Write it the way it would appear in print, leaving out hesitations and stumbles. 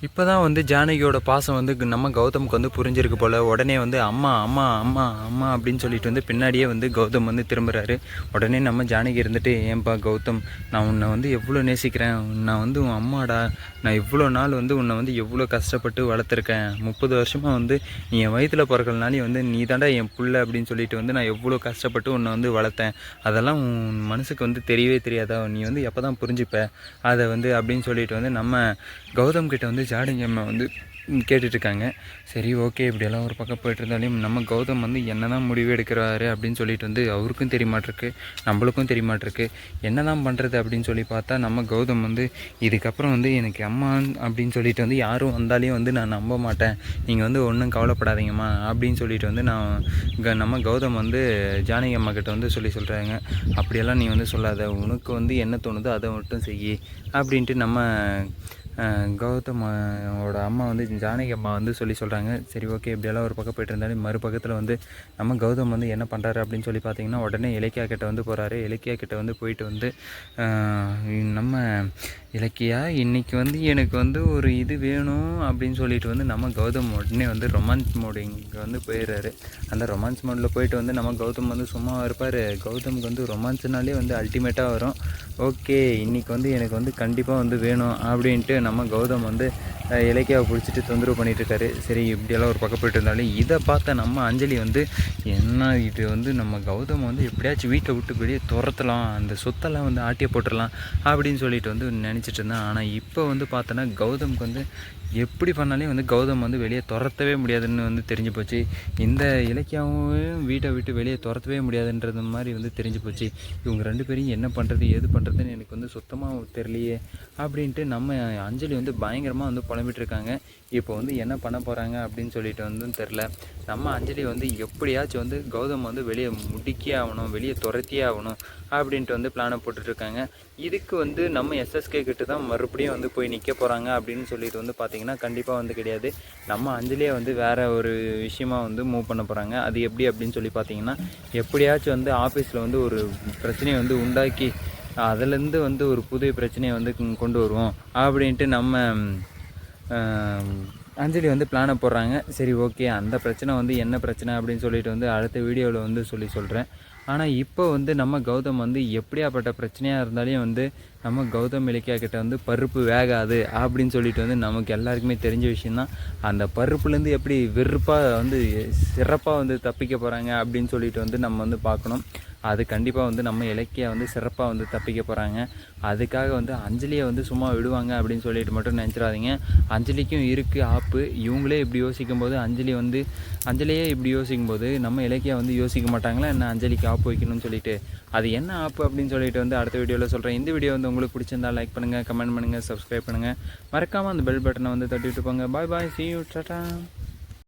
இப்போ தான் வந்து ஜானகியோட பாசம் வந்து நம்ம கௌதமுக்கு வந்து புரிஞ்சிருக்கு போல். உடனே வந்து அம்மா அம்மா அம்மா அம்மா அப்படின்னு சொல்லிட்டு வந்து பின்னாடியே வந்து கௌதம் வந்து திரும்புகிறாரு. உடனே நம்ம ஜானகி இருந்துட்டு, ஏன்பா கௌதம், நான் உன்னை வந்து எவ்வளோ நேசிக்கிறேன், நான் வந்து உன் அம்மாடா, நான் இவ்வளோ நாள் வந்து உன்னை வந்து எவ்வளோ கஷ்டப்பட்டு வளர்த்துருக்கேன், 30 வருஷமாக வந்து நீ என் வயிற்றில் பிறக்கலனாலே வந்து நீ தாண்டா என் புள்ள அப்படின்னு சொல்லிட்டு வந்து நான் எவ்வளோ கஷ்டப்பட்டு உன்னை வந்து வளர்த்தேன், அதெல்லாம் உன் மனசுக்கு வந்து தெரியவே தெரியாதா, நீ வந்து எப்போ தான் புரிஞ்சுப்ப அதை வந்து அப்படின்னு சொல்லிட்டு வந்து நம்ம கௌதம் கிட்ட வந்து ஜானகி அம்மா வந்து கேட்டுட்ருக்காங்க. சரி ஓகே, இப்படியெல்லாம் ஒரு பக்கம் போய்ட்டு இருந்தாலும் நம்ம கௌதம் வந்து என்ன தான் முடிவு எடுக்கிறாரு அப்படின்னு சொல்லிட்டு வந்து அவருக்கும் தெரியமாட்டிருக்கு, நம்மளுக்கும் தெரியமாட்டிருக்கு. என்ன தான் பண்ணுறது அப்படின்னு சொல்லி பார்த்தா நம்ம கௌதம் வந்து இதுக்கப்புறம் வந்து எனக்கு அம்மா அப்படின்னு சொல்லிட்டு வந்து யாரும் வந்தாலையும் வந்து நான் நம்ப மாட்டேன், நீங்கள் வந்து ஒன்றும் கவலைப்படாதீங்கம்மா அப்படின்னு சொல்லிட்டு வந்து நம்ம கௌதம் வந்து ஜானகி அம்மா கிட்ட வந்து சொல்கிறாங்க. அப்படியெல்லாம் நீ வந்து சொல்லாத, உனக்கு வந்து என்ன தோணுதோ அதை மட்டும் செய் அப்படின்ட்டு நம்ம கௌதமோட அம்மா வந்து ஜானகி அம்மா வந்து சொல்கிறாங்க. சரி ஓகே, இப்படியெல்லாம் ஒரு பக்கம் போய்ட்டு இருந்தாலும் மறுபக்கத்தில் வந்து நம்ம கௌதம் வந்து என்ன பண்ணுறாரு அப்படின்னு சொல்லி பார்த்தீங்கன்னா, உடனே இலக்கியா கிட்ட வந்து போகிறாரு. இலக்கியா கிட்ட வந்து போயிட்டு வந்து நம்ம இலக்கியா, இன்றைக்கி வந்து எனக்கு வந்து ஒரு இது வேணும் அப்படின்னு சொல்லிட்டு வந்து நம்ம கௌதம் உடனே வந்து ரொமான்ஸ் மோடு இங்கே வந்து போயிடுறாரு. அந்த ரொமான்ஸ் மோடில் போயிட்டு வந்து நம்ம கௌதம் வந்து சும்மா இருப்பார். கௌதமுக்கு வந்து ரொமான்ஸ்னாலே வந்து அல்டிமேட்டாக வரும். ஓகே, இன்றைக்கி வந்து எனக்கு வந்து கண்டிப்பாக வந்து வேணும் அப்படின்ட்டு நம்ம கௌதம் வந்து இலக்கியாவை பிடிச்சிட்டு தொந்தரவு பண்ணிகிட்ருக்காரு. சரி, இப்படியெல்லாம் ஒரு பக்கம் போய்ட்டு இருந்தாலும் இதை பார்த்த நம்ம அஞ்சலி வந்து, என்ன இது வந்து நம்ம கௌதம் வந்து எப்படியாச்சும் வீட்டை விட்டு வெளியே துரத்தலாம், அந்த சொத்தெல்லாம் வந்து ஆட்டிய போட்டுடலாம் அப்படின்னு சொல்லிட்டு வந்து நினச்சிட்டு இருந்தேன். ஆனால் இப்போ வந்து பார்த்தோன்னா கௌதமுக்கு வந்து எப்படி பண்ணாலே வந்து கௌதம் வந்து வெளியே துரத்தவே முடியாதுன்னு வந்து தெரிஞ்சு போச்சு. இந்த இலக்கியாவும் வீட்டை விட்டு வெளியே துரத்தவே முடியாதுன்றது மாதிரி வந்து தெரிஞ்சு போச்சு. இவங்க 2 பேரையும் என்ன பண்ணுறது ஏது பண்ணுறதுன்னு எனக்கு வந்து சுத்தமாக தெரியலையே அப்படின்ட்டு நம்ம அஞ்சலி வந்து பயங்கரமாக வந்து புலம்பிட்டு இருக்காங்க. இப்போ வந்து என்ன பண்ண போகிறாங்க அப்படின்னு சொல்லிட்டு வந்து தெரில. நம்ம அஞ்சலி வந்து எப்படியாச்சும் வந்து கௌதம் வந்து வெளியே முடுக்கியே ஆகணும், வெளியே துரத்தியே ஆகணும் அப்படின்ட்டு வந்து பிளானை போட்டுட்ருக்காங்க. இதுக்கு வந்து நம்ம எஸ்எஸ்கே கிட்ட தான் மறுபடியும் வந்து போய் நிற்க போகிறாங்க அப்படின்னு சொல்லிட்டு வந்து பார்த்திங்கன்னா கண்டிப்பாக வந்து கிடையாது. நம்ம அஞ்சலியை வந்து வேறு ஒரு விஷயமாக வந்து மூவ் பண்ண போகிறாங்க. அது எப்படி அப்படின்னு சொல்லி பார்த்திங்கன்னா, எப்படியாச்சும் வந்து ஆஃபீஸில் வந்து ஒரு பிரச்சனையை வந்து உண்டாக்கி அதிலேருந்து வந்து ஒரு புதிய பிரச்சனையை வந்து கொண்டு வருவோம் அப்படின்ட்டு நம்ம அஞ்சலி வந்து பிளானை போடுறாங்க. சரி ஓகே, அந்த பிரச்சனை வந்து என்ன பிரச்சனை அப்படின்னு சொல்லிட்டு வந்து அடுத்த வீடியோவில் வந்து சொல்கிறேன். ஆனால் இப்போ வந்து நம்ம கௌதம் வந்து எப்படியாப்பட்ட பிரச்சனையாக இருந்தாலும் வந்து நம்ம கௌதம் இலக்கியா கிட்ட வந்து பருப்பு வேகாது அப்படின்னு சொல்லிட்டு வந்து நமக்கு எல்லாருக்குமே தெரிஞ்ச விஷயந்தான். அந்த பருப்புலேருந்து எப்படி வெறுப்பாக வந்து சிறப்பாக வந்து தப்பிக்க போகிறாங்க அப்படின்னு சொல்லிட்டு வந்து நம்ம வந்து பார்க்கணும். அது கண்டிப்பாக வந்து நம்ம இலக்கியா வந்து சிறப்பாக வந்து தப்பிக்க போகிறாங்க. அதுக்காக வந்து அஞ்சலியை வந்து சும்மா விடுவாங்க அப்படின்னு சொல்லிட்டு மட்டும் நினச்சிடாதீங்க. அஞ்சலிக்கும் இருக்குது ஆப்பு. இவங்களே இப்படி யோசிக்கும்போது அஞ்சலியே இப்படி யோசிக்கும்போது நம்ம இலக்கியா வந்து யோசிக்க மாட்டாங்களா என்ன அஞ்சலிக்கு ஆப்பு வைக்கணும்னு சொல்லிட்டு. அது என்ன ஆப்பு அப்படின்னு சொல்லிட்டு வந்து அடுத்த வீடியோவில் சொல்கிறேன். இந்த வீடியோ வந்து உங்களுக்கு பிடிச்சிருந்தா லைக் பண்ணுங்கள், கமெண்ட் பண்ணுங்கள், சப்ஸ்கிரைப் பண்ணுங்கள். மறக்காமல் அந்த பெல் பட்டனை வந்து தட்டிவிட்டு போங்க. பாய் பாய், see you, டாடா.